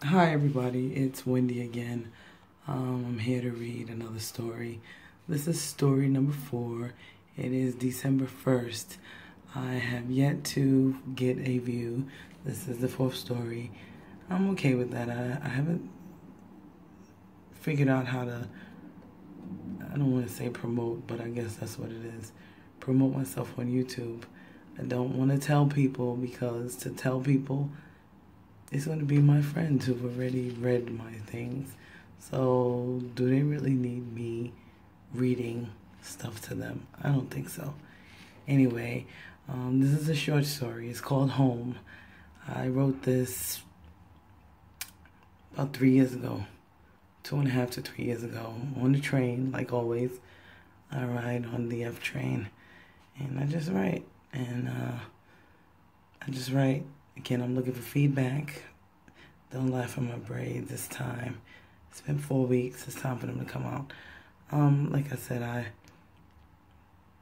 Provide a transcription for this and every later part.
Hi everybody, it's Wendy again. I'm here to read another story. This is story number 4. It is December 1st. I have yet to get a view. This is the 4th story. I'm okay with that. I haven't figured out how to, I don't want to say promote, but I guess that's what it is. Promote myself on YouTube. I don't want to tell people because to tell people, it's going to be my friends who've already read my things. So, do they really need me reading stuff to them? I don't think so. Anyway, this is a short story. It's called Home. I wrote this about 3 years ago, 2.5 to 3 years ago, on the train, like always. I ride on the F train, and I just write. Again, I'm looking for feedback. Don't laugh at my braids this time. It's been 4 weeks. It's time for them to come out. Like I said,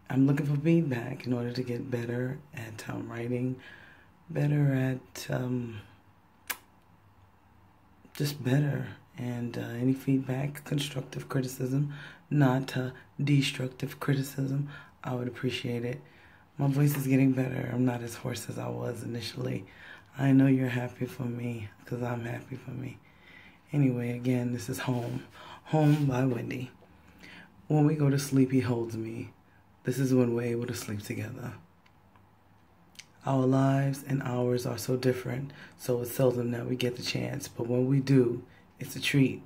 I'm looking for feedback in order to get better at writing, better at just better. And any feedback, constructive criticism, not destructive criticism, I would appreciate it. My voice is getting better. I'm not as hoarse as I was initially. I know you're happy for me because I'm happy for me. Anyway, again, this is Home. Home by Wendy. When we go to sleep, he holds me. This is when we're able to sleep together. Our lives and ours are so different, so it's seldom that we get the chance. But when we do, it's a treat.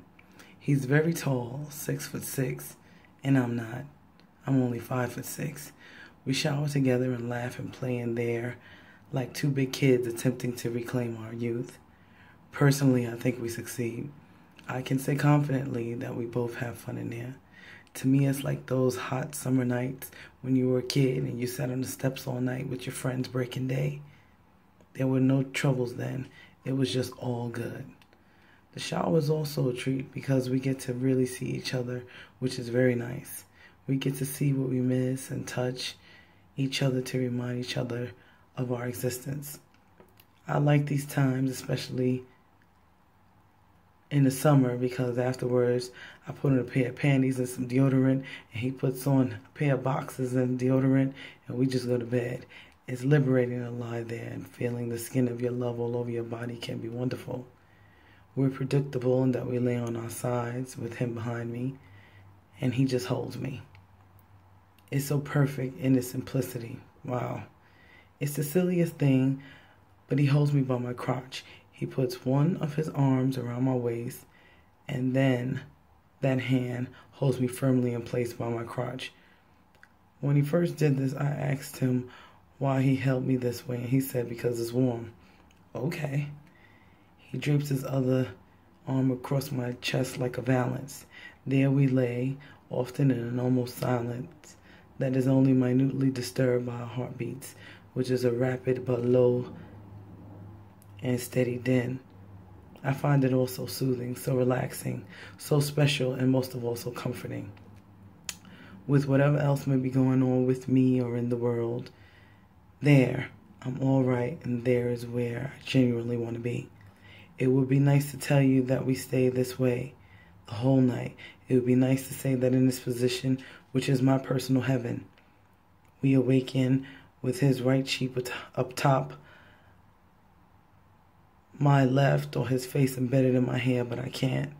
He's very tall, 6'6", and I'm not. I'm only 5'6". We shower together and laugh and play in there like two big kids attempting to reclaim our youth. Personally, I think we succeed. I can say confidently that we both have fun in there. To me, it's like those hot summer nights when you were a kid and you sat on the steps all night with your friends breaking day. There were no troubles then. It was just all good. The shower is also a treat because we get to really see each other, which is very nice. We get to see what we miss and touch each other to remind each other of our existence. I like these times, especially in the summer, because afterwards I put on a pair of panties and some deodorant, and he puts on a pair of boxers and deodorant, and we just go to bed. It's liberating to lie there, and feeling the skin of your love all over your body can be wonderful. We're predictable in that we lay on our sides with him behind me, and he just holds me. It's so perfect in its simplicity. Wow. It's the silliest thing, but he holds me by my crotch. He puts one of his arms around my waist, and then that hand holds me firmly in place by my crotch. When he first did this, I asked him why he held me this way, and he said, because it's warm. Okay. He drapes his other arm across my chest like a valance. There we lay, often in an almost silence that is only minutely disturbed by our heartbeats, which is a rapid but low and steady din. I find it all so soothing, so relaxing, so special, and most of all so comforting. With whatever else may be going on with me or in the world, there, I'm all right, and there is where I genuinely want to be. It would be nice to tell you that we stay this way the whole night. It would be nice to say that in this position, which is my personal heaven, we awaken with his right cheek up top, my left, or his face embedded in my hair, but I can't.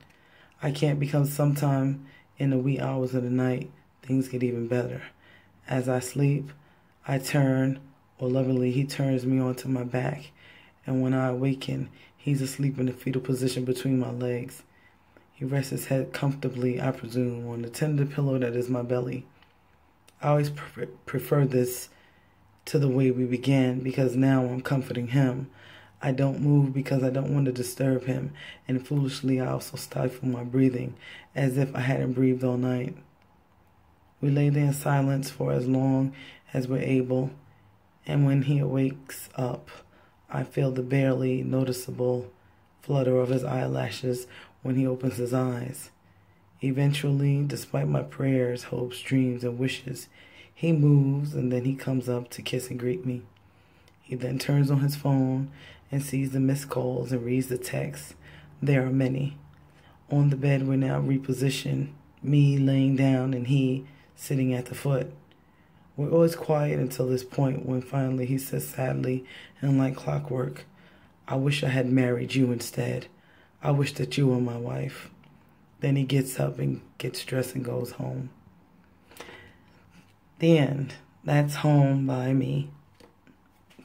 I can't because sometime in the wee hours of the night, things get even better. As I sleep, I turn, or lovingly, he turns me onto my back, and when I awaken, he's asleep in the fetal position between my legs. He rests his head comfortably, I presume, on the tender pillow that is my belly. I always prefer this to the way we began because now I'm comforting him. I don't move because I don't want to disturb him, and foolishly I also stifle my breathing as if I hadn't breathed all night. We lay there in silence for as long as we're able, and when he wakes up, I feel the barely noticeable flutter of his eyelashes when he opens his eyes. Eventually, despite my prayers, hopes, dreams, and wishes, he moves and then he comes up to kiss and greet me. He then turns on his phone and sees the missed calls and reads the text. There are many. On the bed, we're now repositioned, me laying down and he sitting at the foot. We're always quiet until this point when finally he says sadly and like clockwork, I wish I had married you instead. I wish that you were my wife. Then he gets up and gets dressed and goes home. The end. That's Home by me.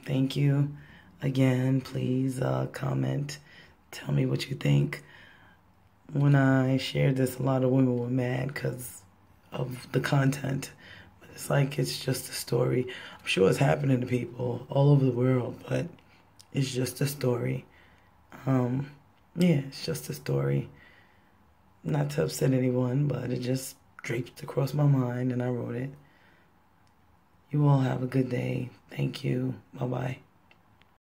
Thank you again. Please comment. Tell me what you think. When I shared this, a lot of women were mad because of the content. But it's like it's just a story. I'm sure it's happening to people all over the world, but it's just a story. Yeah, it's just a story. Not to upset anyone, but it just draped across my mind and I wrote it. You all have a good day. Thank you. Bye-bye.